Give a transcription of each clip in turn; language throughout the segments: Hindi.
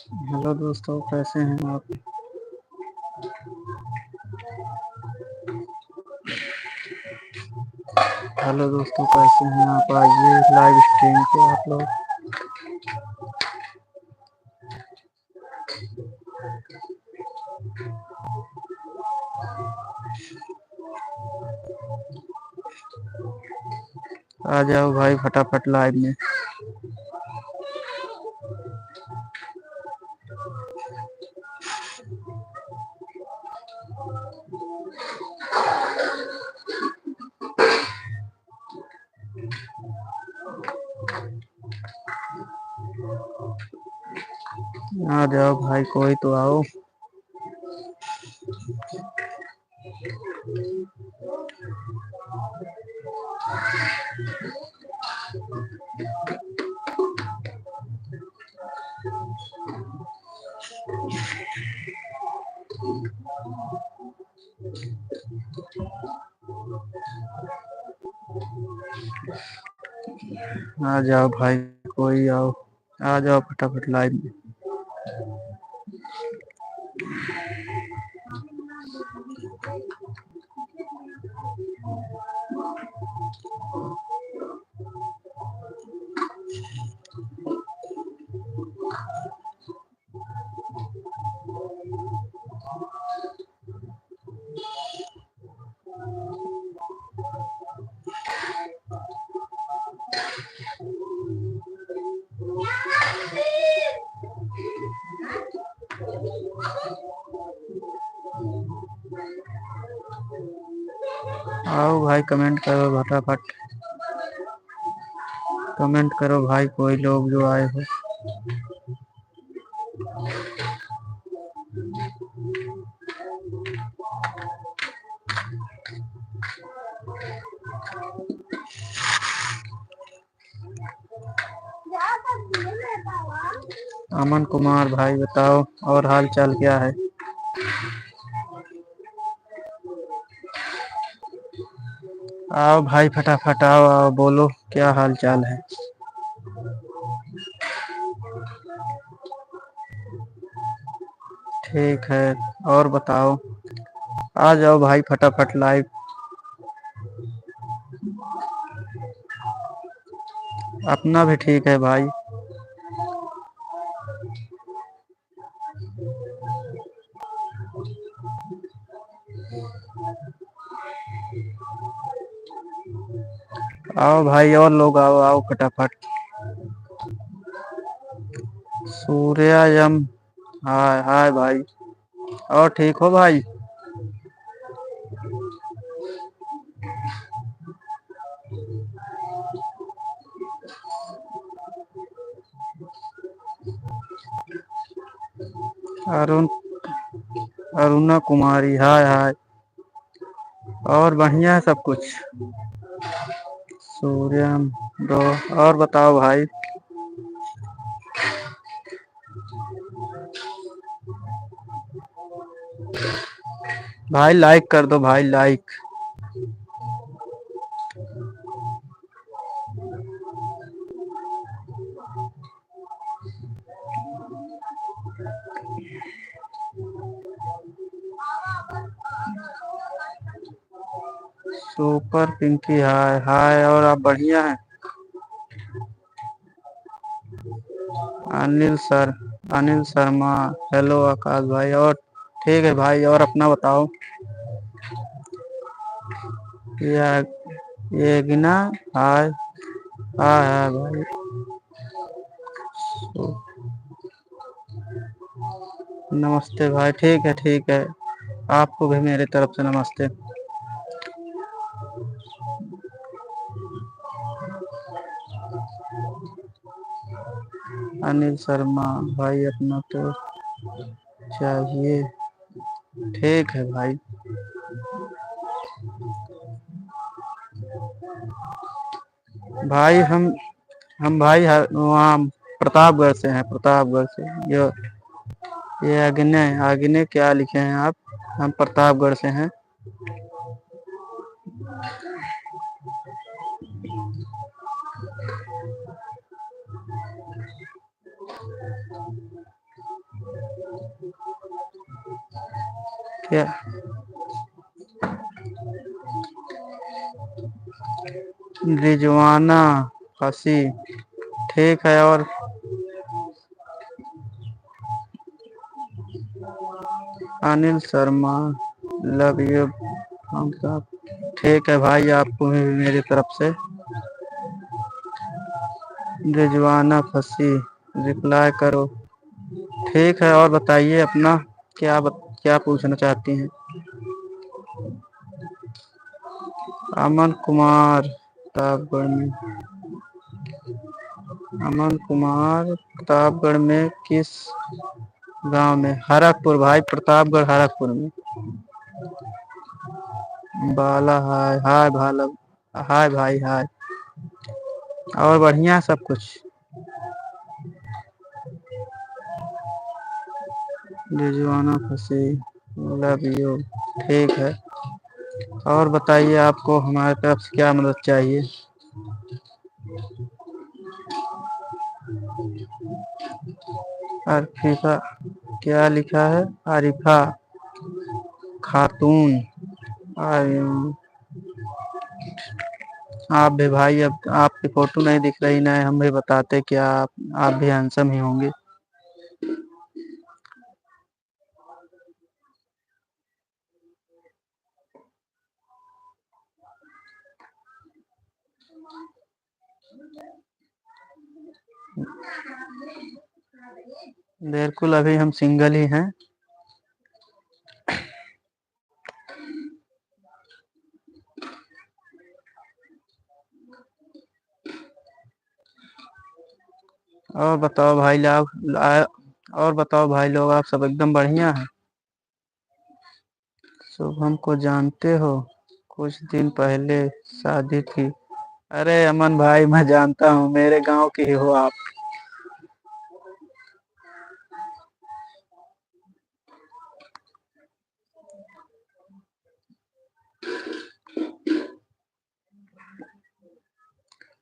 हेलो दोस्तों, कैसे हैं आप। हेलो दोस्तों, कैसे हैं आप। आइए लाइव स्ट्रीम पे आप लोग। आ जाओ भाई फटाफट लाइव में। आ जाओ भाई, कोई तो आओ। आ जाओ भाई, कोई आओ। आ जाओ फटाफट लाइव में। आओ भाई, कमेंट करो फटाफट। कमेंट करो भाई, कोई लोग जो आए हो। अमन कुमार भाई बताओ, और हाल चाल क्या है। आओ भाई फटाफट आओ आओ, बोलो क्या हाल चाल है। ठीक है, और बताओ। आ जाओ भाई फटाफट लाइव। अपना भी ठीक है भाई। आओ भाई, और लोग आओ आओ फटाफट। सूर्यायम, हाय हाय भाई। और ठीक हो भाई। अरुण, अरुणा कुमारी, हाय हाय। और बढ़िया है सब कुछ। सूर्यम दो। और बताओ भाई। भाई लाइक कर दो भाई, लाइक। सुपर पिंकी, हाय हाय। और आप बढ़िया हैं। अनिल सर, अनिल शर्मा, हेलो आकाश भाई। और ठीक है भाई, और अपना बताओ। ये गिना, हाय हाय हाय भाई। नमस्ते भाई, ठीक है ठीक है। आपको भी मेरी तरफ से नमस्ते। अनिल शर्मा भाई, अपना तो चाहिए। ठीक है भाई। भाई हम भाई वहाँ प्रतापगढ़ से हैं, प्रतापगढ़ से। ये अग्नि, अग्नि क्या लिखे हैं आप। हम प्रतापगढ़ से हैं। क्या रिजवाना फंसी। ठीक है। और अनिल शर्मा लव यू। हम सब ठीक है भाई, आपको भी मेरी तरफ से रिजवाना फंसी रिप्लाई करो। ठीक है, और बताइए अपना, क्या पूछना चाहती हैं। अमन कुमार प्रतापगढ़ में। अमन कुमार प्रतापगढ़ में किस गांव में? हरकपुर भाई, प्रतापगढ़ हरकपुर में। बाला हाय हाय भाला। हाय भाई हाय। और बढ़िया सब कुछ। रिजवाना फंसी लव यू। ठीक है, और बताइए आपको हमारे तरफ से क्या मदद चाहिए। अरफीफा क्या लिखा है? आरिफा खातून। आप भी भाई, अब आपकी फोटो नहीं दिख रही ना, हम भी बताते क्या आप भी हैंडसम ही होंगे। बिल्कुल, अभी हम सिंगल ही हैं। और बताओ भाई लोग और बताओ भाई लोग, आप सब एकदम बढ़िया हैं। शुभम को जानते हो? कुछ दिन पहले शादी थी। अरे अमन भाई, मैं जानता हूँ, मेरे गांव के ही हो आप।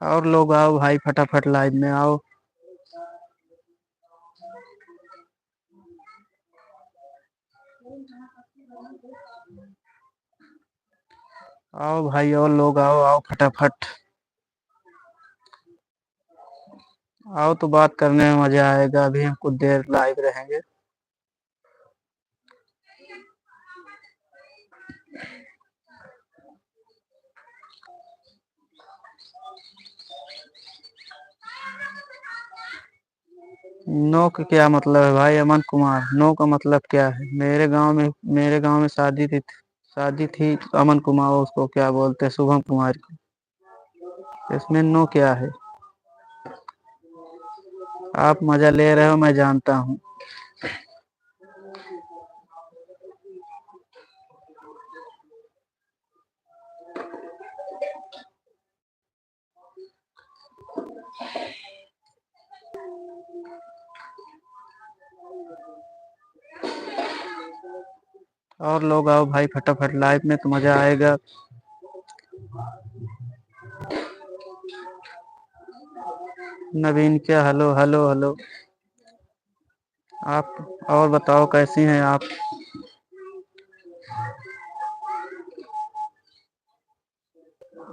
और लोग आओ भाई, फटाफट लाइव में आओ। आओ भाई, और लोग आओ आओ फटाफट। आओ तो बात करने में मजा आएगा, अभी हम कुछ देर लाइव रहेंगे। नो का क्या मतलब है भाई? अमन कुमार, नो का मतलब क्या है? मेरे गांव में शादी थी अमन कुमार, उसको क्या बोलते हैं, शुभम कुमार को। इसमें नो क्या है? आप मजा ले रहे हो, मैं जानता हूँ। और लोग आओ भाई फटाफट, लाइव में तो मजा आएगा। नवीन क्या, हेलो हेलो हेलो। आप और बताओ कैसी हैं आप?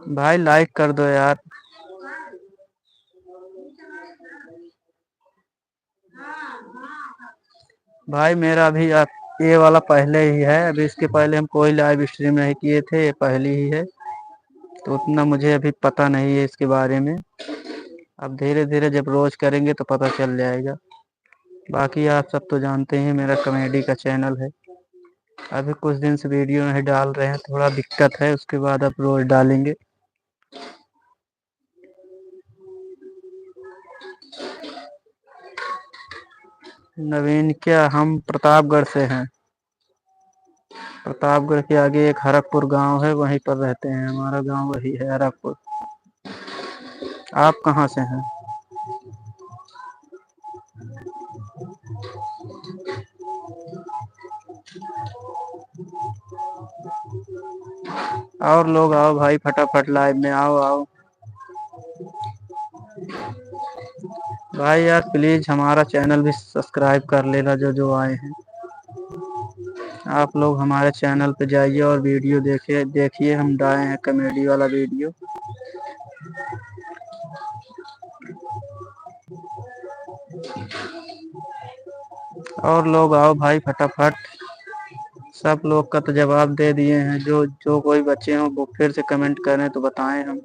भाई लाइक कर दो यार। भाई मेरा अभी ये वाला पहले ही है, अभी इसके पहले हम कोई लाइव स्ट्रीम नहीं किए थे, ये पहली ही है। तो उतना मुझे अभी पता नहीं है इसके बारे में। अब धीरे धीरे जब रोज करेंगे तो पता चल जाएगा। बाकी आप सब तो जानते हैं मेरा कॉमेडी का चैनल है। अभी कुछ दिन से वीडियो नहीं डाल रहे हैं, थोड़ा दिक्कत है, उसके बाद अब रोज डालेंगे। नवीन क्या, हम प्रतापगढ़ से हैं। प्रतापगढ़ के आगे एक हरकपुर गांव है, वहीं पर रहते हैं, हमारा गांव वही है हरकपुर। आप कहाँ से हैं? और लोग आओ भाई फटाफट, लाइव में आओ आओ। भाई यार प्लीज हमारा चैनल भी सब्सक्राइब कर लेना, जो जो आए हैं। आप लोग हमारे चैनल पे जाइए और वीडियो देखिए देखिए, हम डाले हैं कॉमेडी वाला वीडियो। और लोग आओ भाई फटाफट। सब लोग का तो जवाब दे दिए हैं, जो जो कोई बच्चे हों वो फिर से कमेंट करें तो बताएं हम।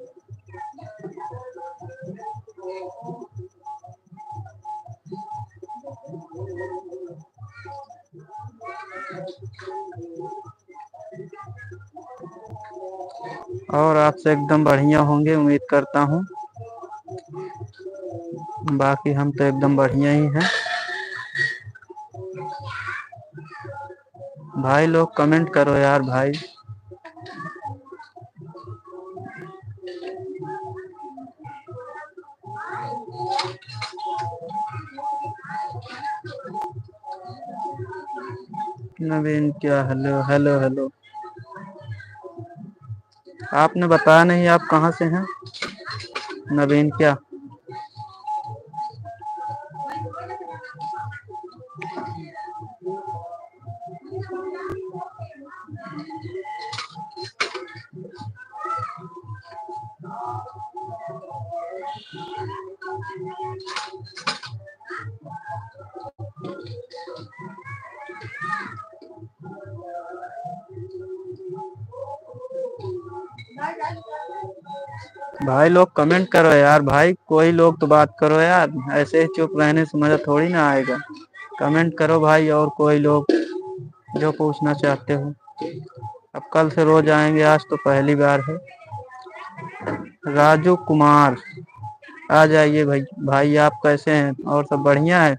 और आपसे एकदम बढ़िया होंगे उम्मीद करता हूँ। बाकी हम तो एकदम बढ़िया ही हैं। भाई लोग कमेंट करो यार भाई। नवीन क्या, हेलो हेलो हेलो। आपने बताया नहीं आप कहाँ से हैं? नवीन क्या? भाई लोग कमेंट करो यार भाई, कोई लोग तो बात करो यार, ऐसे ही चुप रहने से मजा थोड़ी ना आएगा। कमेंट करो भाई, और कोई लोग जो पूछना चाहते हो। अब कल से रोज आएंगे, आज तो पहली बार है। राजू कुमार, आ जाइए भाई। भाई आप कैसे हैं? और सब बढ़िया है?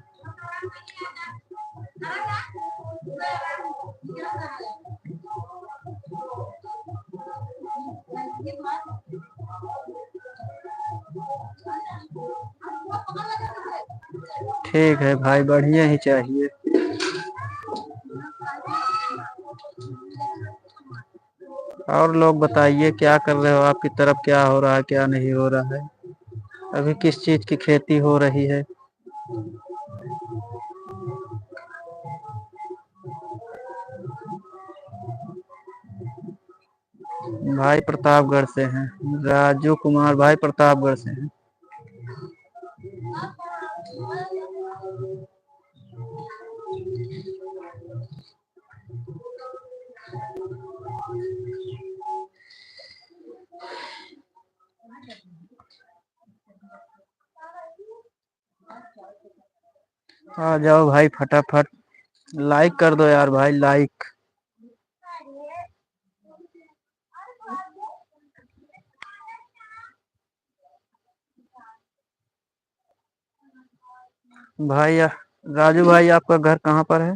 ठीक है भाई, बढ़िया ही चाहिए। और लोग बताइए क्या कर रहे हो, आपकी तरफ क्या हो रहा है क्या नहीं हो रहा है? अभी किस चीज की खेती हो रही है? भाई प्रतापगढ़ से हैं। राजू कुमार भाई प्रतापगढ़ से हैं। आ जाओ भाई फटाफट, लाइक कर दो यार भाई, लाइक। भाई राजू भाई आपका घर कहाँ पर है?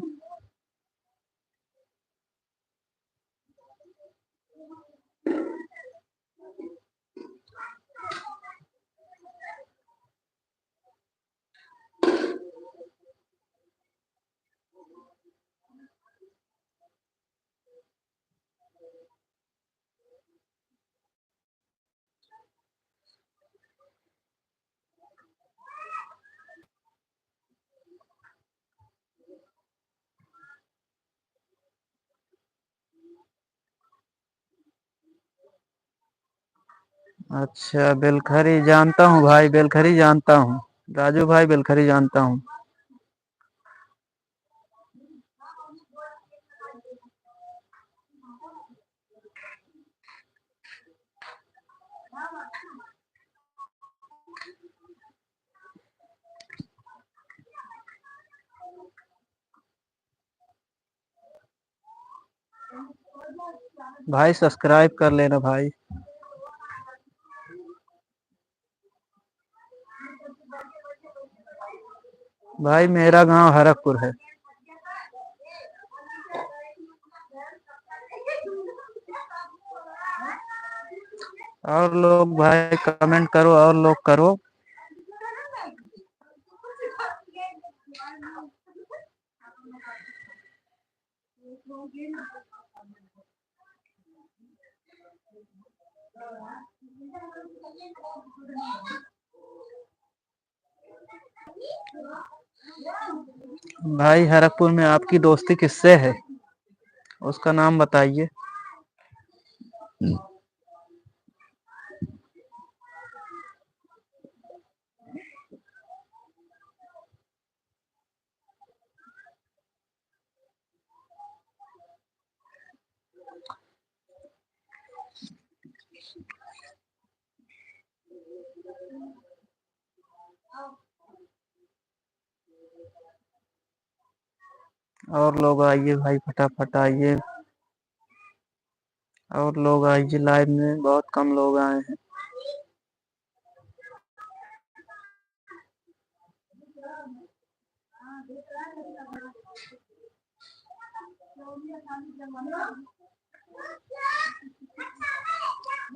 अच्छा बेलखरी जानता हूँ भाई, बेलखरी जानता हूँ। राजू भाई बेलखरी जानता हूँ। भाई सब्सक्राइब कर लेना भाई। भाई मेरा गांव हरकपुर है। और लोग भाई कमेंट करो, और लोग करो। भाई हरकपुर में आपकी दोस्ती किससे है? उसका नाम बताइए। और लोग आइए भाई, फटाफट आइए। और लोग आइए, लाइव में बहुत कम लोग आए हैं।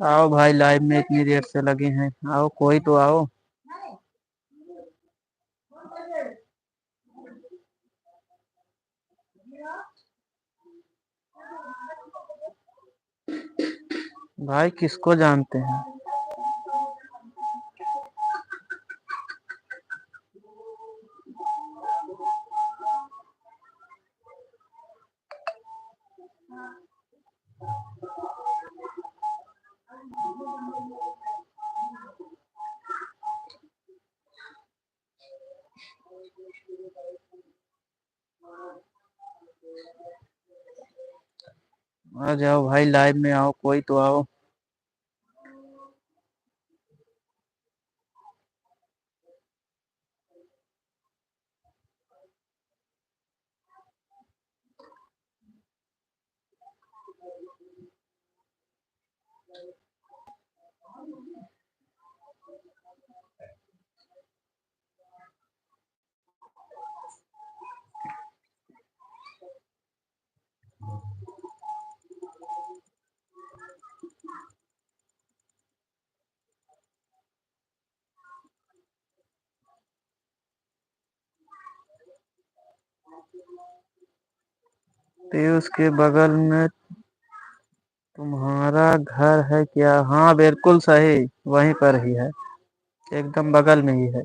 आओ भाई, लाइव में इतनी देर से लगे हैं, आओ कोई तो आओ। भाई किसको जानते हैं? आ जाओ भाई, लाइव में आओ, कोई तो आओ। तो उसके बगल में तुम्हारा घर है क्या? हाँ बिल्कुल सही, वहीं पर ही है, एकदम बगल में ही है।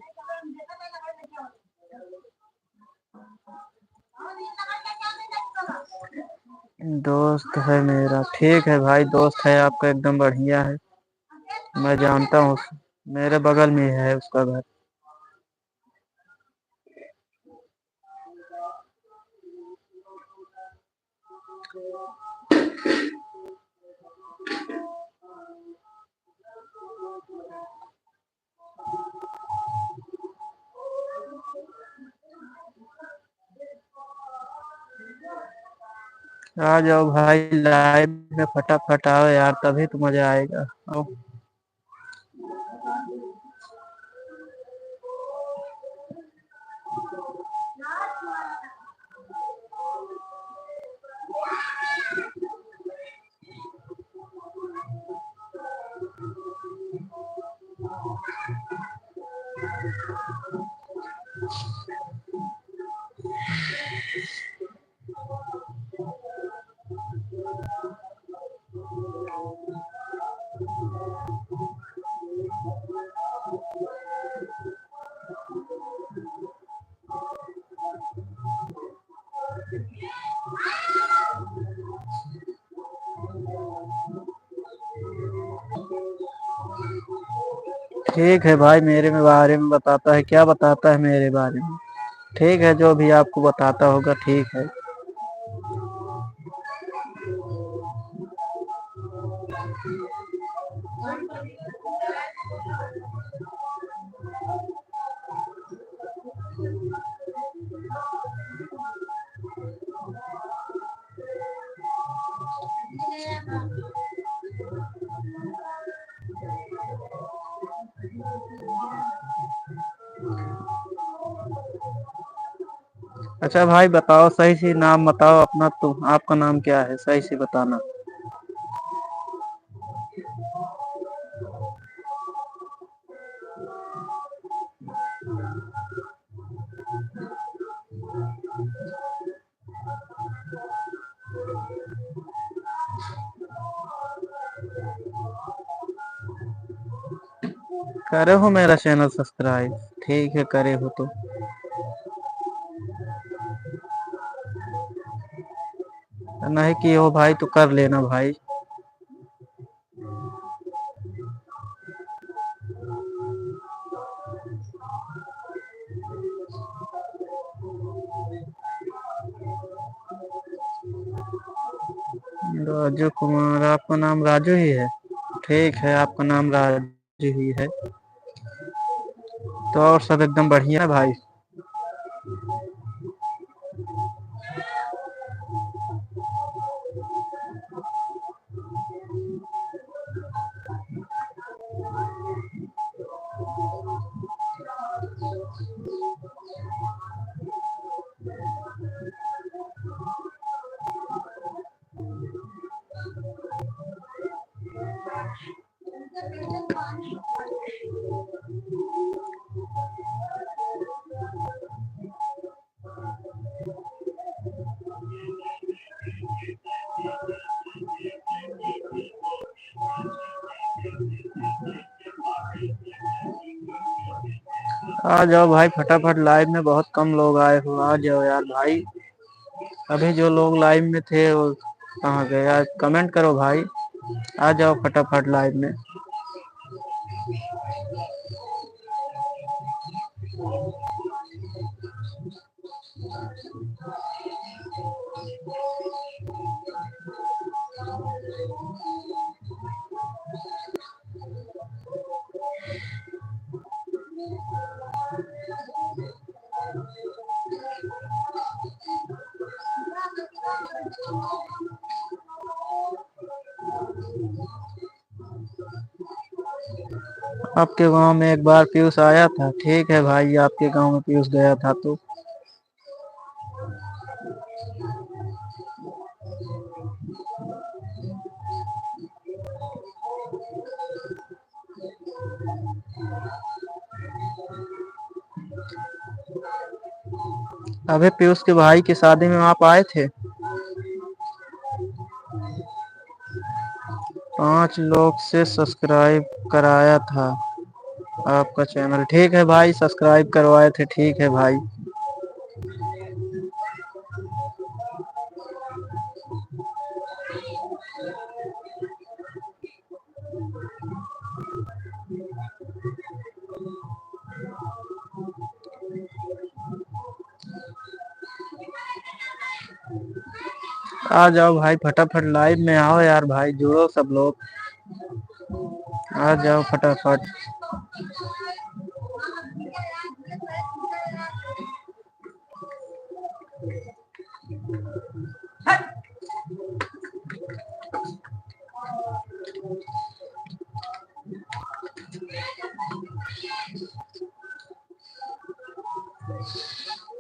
दोस्त है मेरा, ठीक है भाई, दोस्त है आपका, एकदम बढ़िया है। मैं जानता हूँ, मेरे बगल में ही है उसका घर। आ जाओ भाई, लाइव में फटाफट आओ यार, तभी तो मजा आएगा। आओ। ठीक है भाई, मेरे में बारे में बताता है, क्या बताता है मेरे बारे में? ठीक है, जो भी आपको बताता होगा, ठीक है। अच्छा भाई बताओ, सही से नाम बताओ अपना, तुम आपका नाम क्या है, सही से बताना। करे हो मेरा चैनल सब्सक्राइब? ठीक है, करे हो तो। नहीं कि हो भाई तो कर लेना भाई। राजू कुमार, आपका नाम राजू ही है? ठीक है, आपका नाम राजू ही है तो और सब एकदम बढ़िया है भाई। आ जाओ भाई फटाफट, लाइव में बहुत कम लोग आए हो, आ जाओ यार भाई। अभी जो लोग लाइव में थे वो कहाँ गए यार? कमेंट करो भाई, आ जाओ फटाफट लाइव में। आपके गांव में एक बार पीयूष आया था, ठीक है भाई, आपके गांव में पीयूष गया था तो। अभी पीयूष के भाई की शादी में आप आए थे? 5 लोग से सब्सक्राइब कराया था आपका चैनल, ठीक है भाई, सब्सक्राइब करवाए थे, ठीक है भाई। आ जाओ भाई फटाफट लाइव में आओ यार भाई, जुड़ो सब लोग, आ जाओ फटाफट।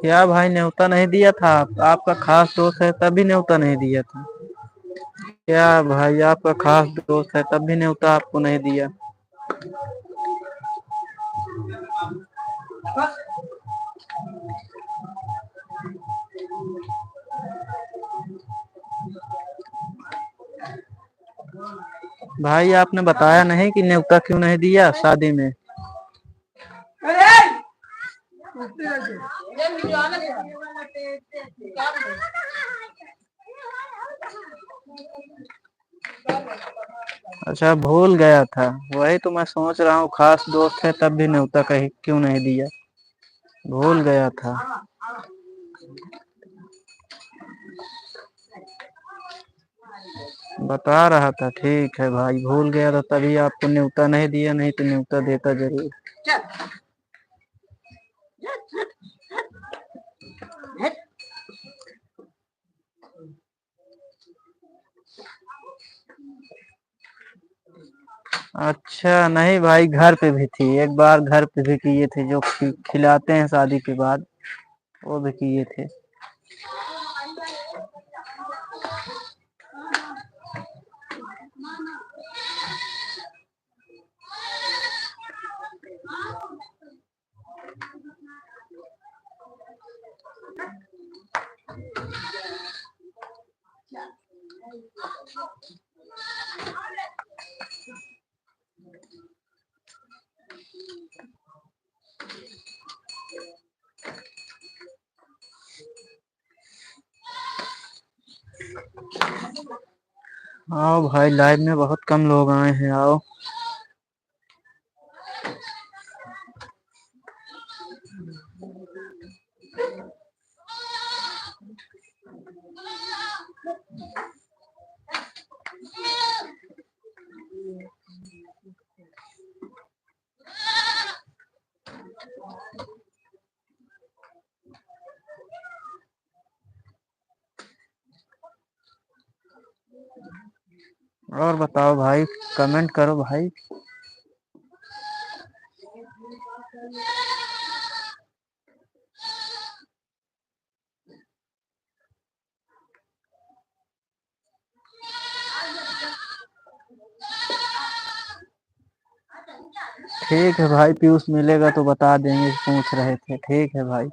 क्या भाई, न्योता नहीं दिया था? आपका खास दोस्त है तभी न्योता नहीं दिया था क्या भाई? आपका खास दोस्त है तब भी न्योता आपको नहीं दिया? भाई आपने बताया नहीं कि न्योता क्यों नहीं दिया शादी में? अच्छा, भूल गया था, वही तो मैं सोच रहा हूँ, खास दोस्त है तब भी न्योता कहीं क्यों नहीं दिया, भूल गया था। बता रहा था, ठीक है भाई, भूल गया था तभी आपको न्योता नहीं दिया, नहीं तो न्योता देता जरूर। अच्छा नहीं भाई, घर पे भी थी, एक बार घर पे भी किए थे, जो खिलाते हैं शादी के बाद, वो भी किए थे। आओ भाई, लाइव में बहुत कम लोग आए हैं, आओ। और बताओ भाई, कमेंट करो भाई। ठीक है भाई, पीयूष मिलेगा तो बता देंगे, पूछ रहे थे। ठीक है भाई।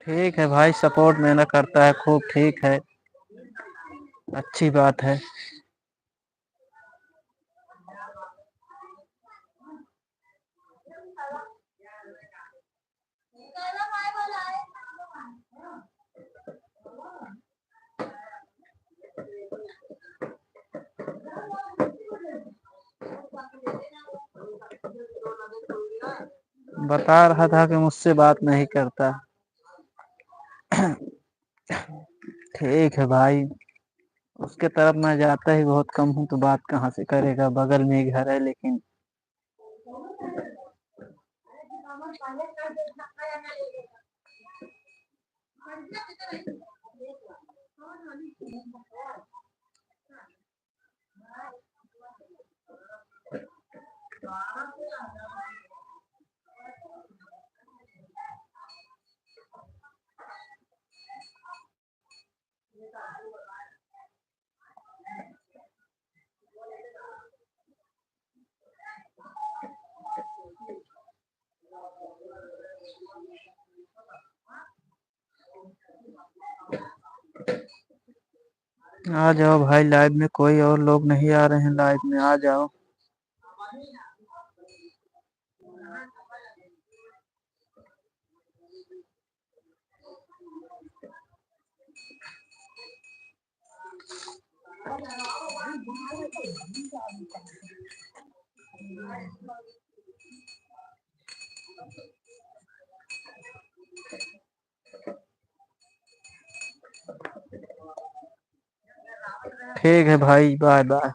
ठीक है भाई, सपोर्ट मेरा करता है खूब, ठीक है, अच्छी बात है। बता रहा था कि मुझसे बात नहीं करता। ठीक है भाई, उसके तरफ मैं जाता ही बहुत कम हूँ, तो बात कहाँ से करेगा, बगल में ही घर है लेकिन। आ जाओ भाई, लाइव में कोई और लोग नहीं आ रहे हैं, लाइव में आ जाओ। ठीक है भाई, बाय बाय।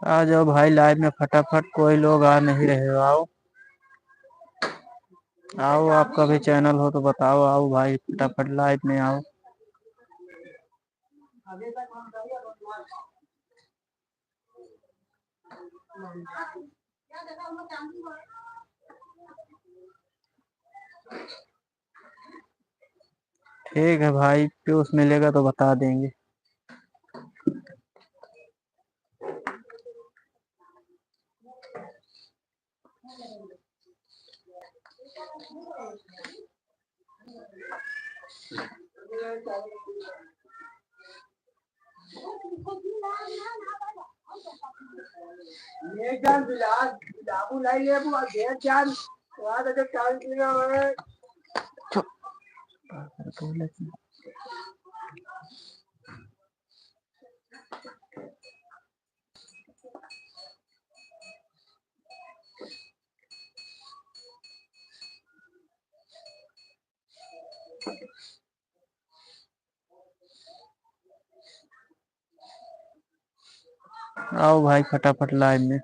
आ जाओ भाई, लाइव में फटाफट, कोई लोग आ नहीं रहे हो, आओ। आओ, आपका भी चैनल हो तो बताओ, आओ भाई, फटाफट लाइव में आओ। ठीक है भाई, पीयूष मिलेगा तो बता देंगे। आओ भाई फटाफट लाइव में।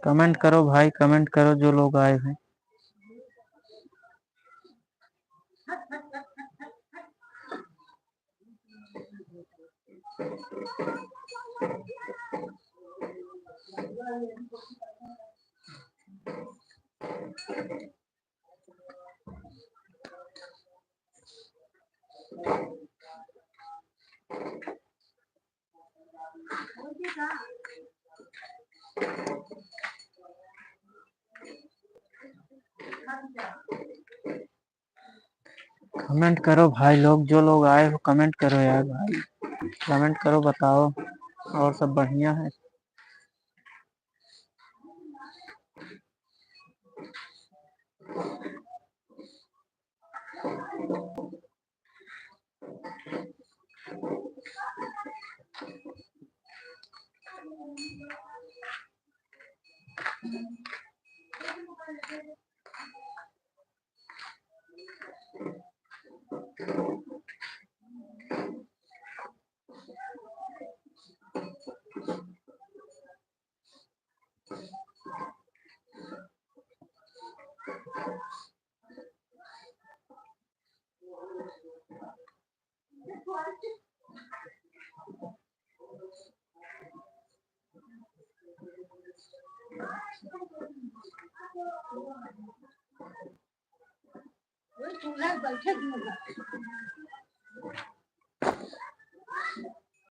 कमेंट करो भाई, कमेंट करो जो लोग आए हैं। कमेंट करो भाई, लोग जो लोग आए हो कमेंट करो यार भाई, कमेंट करो, बताओ और सब बढ़िया है।